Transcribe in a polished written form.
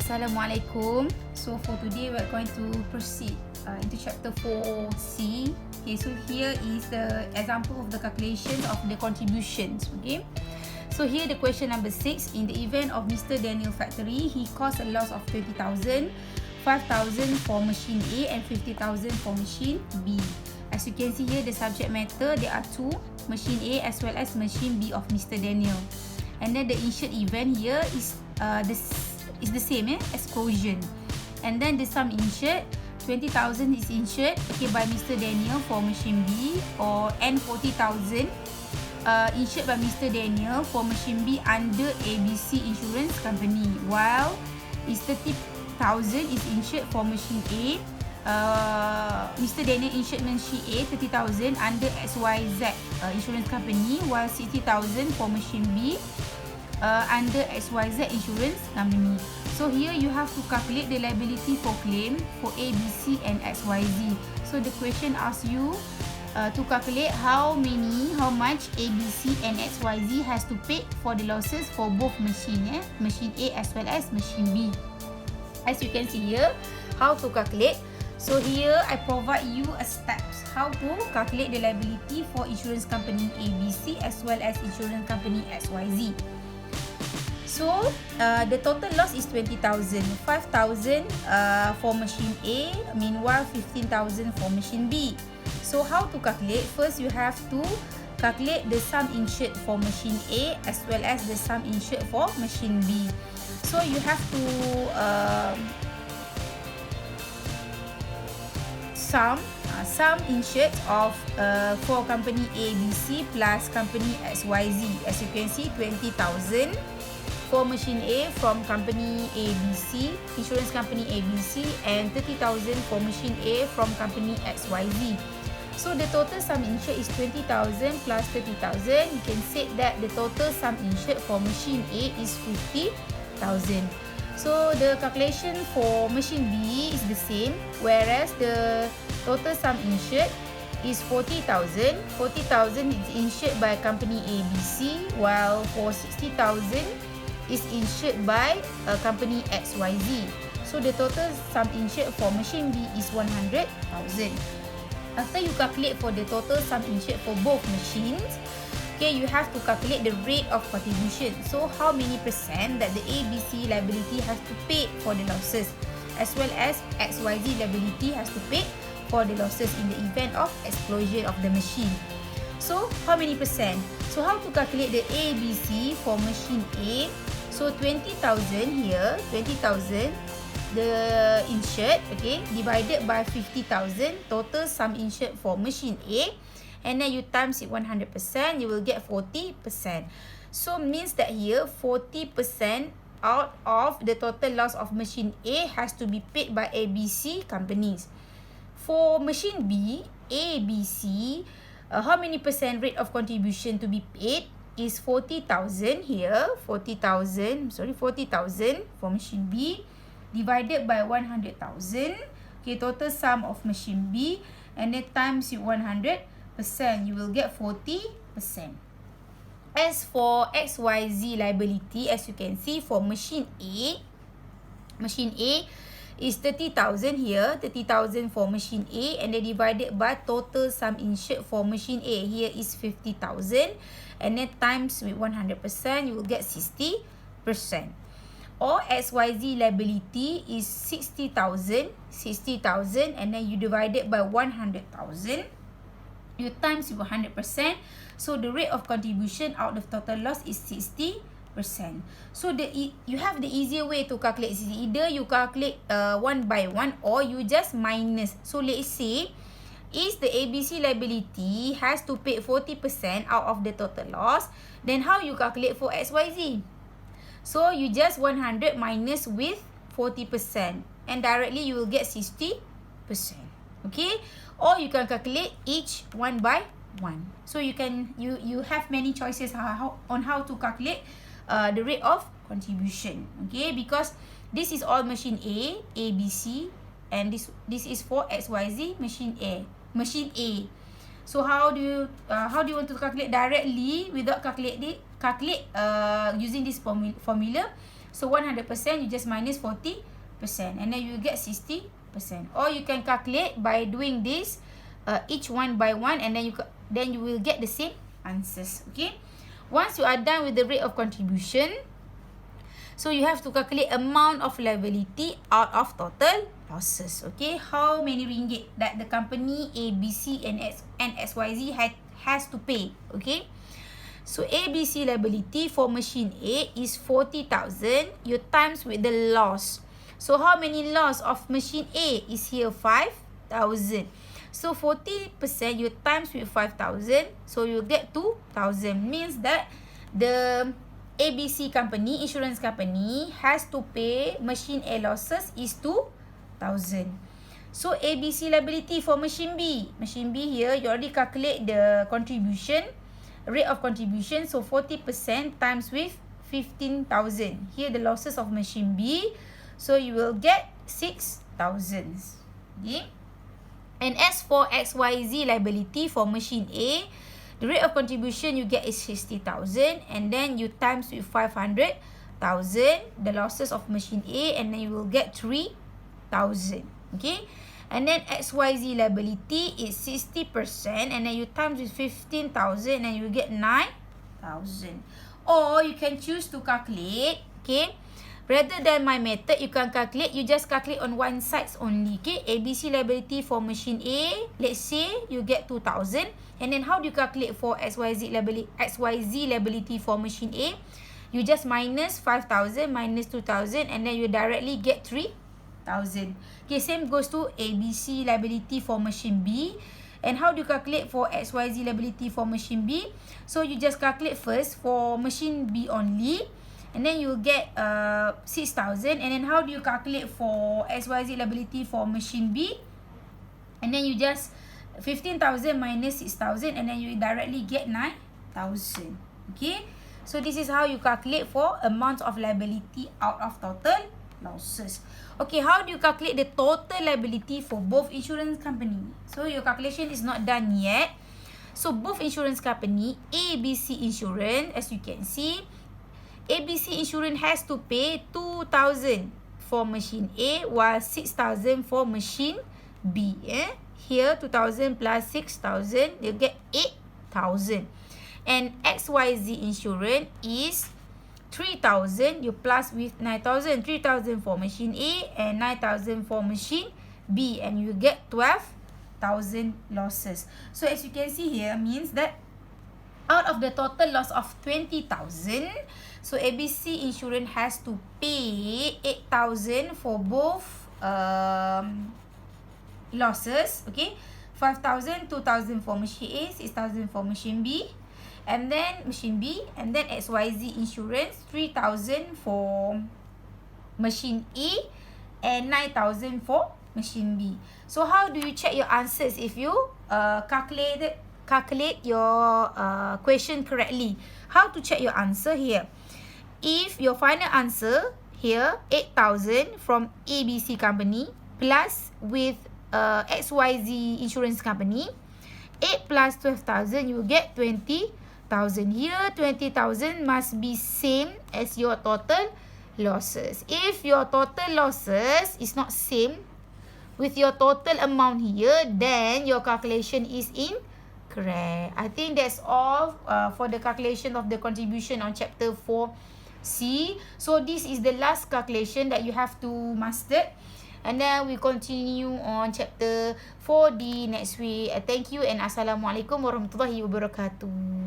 Assalamualaikum. So for today we're going to proceed into chapter 4C. Okay, so here is the example of the calculation of the contributions. Okay, so here the question number 6. In the event of Mr. Daniel factory, he caused a loss of 20,000, 5,000 for machine A and 50,000 for machine B. As you can see here, the subject matter, there are two, machine A as well as machine B of Mr. Daniel. And then the insured event here is the same as quotient. And then the sum insured, 20,000 is insured by Mr. Daniel for machine B, and 40,000 insured by Mr. Daniel for machine B under ABC Insurance Company, while is 30,000 is insured for machine A. Mr. Daniel insured machine A 30,000 under XYZ Insurance Company, while 60,000 for machine B under XYZ Insurance Company. So here you have to calculate the liability for claim for A, B, C and XYZ. So the question asks you to calculate how much A, B, C and XYZ has to pay for the losses for both machine A as well as machine B. As you can see here, how to calculate. So here I provide you a steps how to calculate the liability for insurance company ABC as well as insurance company XYZ. So the total loss is 20,000, 5,000 for machine A, meanwhile 15,000 for machine B. So how to calculate? First you have to calculate the sum insured for machine A as well as the sum insured for machine B. So you have to sum insured of for company ABC plus company XYZ. As you can see, 20,000 for machine A from company ABC, insurance company ABC, and 30,000 for machine A from company XYZ. So the total sum insured is 20,000 plus 30,000. You can say that the total sum insured for machine A is 50,000. So the calculation for machine B is the same, whereas the total sum insured is 40,000. 40,000 is insured by company ABC, while for 60,000 is insured by company XYZ. So the total sum insured for machine B is 100,000. After you calculate for the total sum insured for both machines, you have to calculate the rate of contribution. So how many percent that the ABC liability has to pay for the losses, as well as XYZ liability has to pay for the losses in the event of explosion of the machine. So how many percent? So how to calculate the ABC for machine A? So 20,000 here, 20,000 the insured, divided by 50,000 total sum insured for machine A, and then you times it 100%, you will get 40%. So means that here 40% out of the total loss of machine A has to be paid by ABC companies. For machine B, ABC, how many percent rate of contribution to be paid is 40,000 here, 40,000 for machine B divided by 100,000, total sum of machine B, and then times you 100%, you will get 40%. As for XYZ liability, as you can see, for machine A is 30,000 here, 30,000 for machine A, and then divided by total sum insured for machine A, here is 50,000, and then times with 100%, you will get 60%. Or XYZ liability is 60,000, and then you divide it by 100,000, you times with 100%, so the rate of contribution out of total loss is 60%. So you have the easier way to calculate. Either you calculate one by one, or you just minus. So let's say is the ABC liability has to pay 40% out of the total loss, then how you calculate for XYZ? So you just 100 minus with 40%, and directly you will get 60%. Or you can calculate each one by one. So you have many choices on how to calculate the rate of contribution. Because this is all machine A, ABC, and this is for XYZ machine A. So how do you want to calculate directly without calculate using this formula? So 100%, you just minus 40%, and then you get 60%. Or you can calculate by doing this each one by one, and then you will get the same answers. Okay. Once you are done with the rate of contribution, so you have to calculate amount of liability out of total losses. Okay, how many ringgit that the company ABC and XYZ has to pay. Okay, so ABC liability for machine A is 40,000. You times with the loss. So how many loss of machine A is here? 5,000. So 40% you times with 5,000. So you get 2,000. Means that the ABC company, insurance company, has to pay machine A losses is 2,000. So ABC liability for machine B. Machine B here, you already calculate the contribution, rate of contribution. So 40% times with 15,000. Here the losses of machine B. So you will get 6,000. Okay. And as for XYZ liability for machine A, the rate of contribution you get is 60,000, and then you times with 500,000 the losses of machine A, and then you will get 3,000. Okay. And then XYZ liability is 60%, and then you times with 15,000, and you get 9,000. Or you can choose to calculate, okay, rather than my method, you can calculate, you just calculate on one side only. Okay, ABC liability for machine A, let's say you get 2,000, and then how do you calculate for XYZ liability for machine A? You just minus 5,000 minus 2,000, and then you directly get 3,000. Okay, same goes to ABC liability for machine B. And how do you calculate for XYZ liability for machine B? So you just calculate first for machine B only, and then you get 6,000. And then how do you calculate for XYZ liability for machine B? And then you just 15,000 minus 6,000, and then you directly get 9,000. Okay, so this is how you calculate for amount of liability out of total losses. Okay, how do you calculate the total liability for both insurance company? So your calculation is not done yet. So both insurance company, ABC Insurance, as you can see, ABC Insurance has to pay 2,000 for machine A, while 6,000 for machine B. Here 2,000 plus 6,000, you get 8,000. And XYZ Insurance is 3,000, you plus with 9,000, 3,000 for machine A and 9,000 for machine B, and you get 12,000 losses. So as you can see here, means that out of the total loss of 20,000, so ABC Insurance has to pay 8,000 for both losses. Okay, 5,000, 2,000 for machine A, 6,000 for machine B, and then machine B, and then XYZ Insurance 3,000 for machine A and 9,000 for machine B. So how do you check your answers if you calculate your question correctly? How to check your answer here? If your final answer here 8,000 from ABC company plus with XYZ Insurance company, 8 plus 12,000, you get 20,000. Here 20,000 must be same as your total losses. If your total losses is not same with your total amount here, then your calculation is incorrect. I think that's all for the calculation of the contribution on chapter 4C. So this is the last calculation that you have to master, and then we continue on chapter 4D next week. Thank you, and Assalamualaikum warahmatullahi wabarakatuh.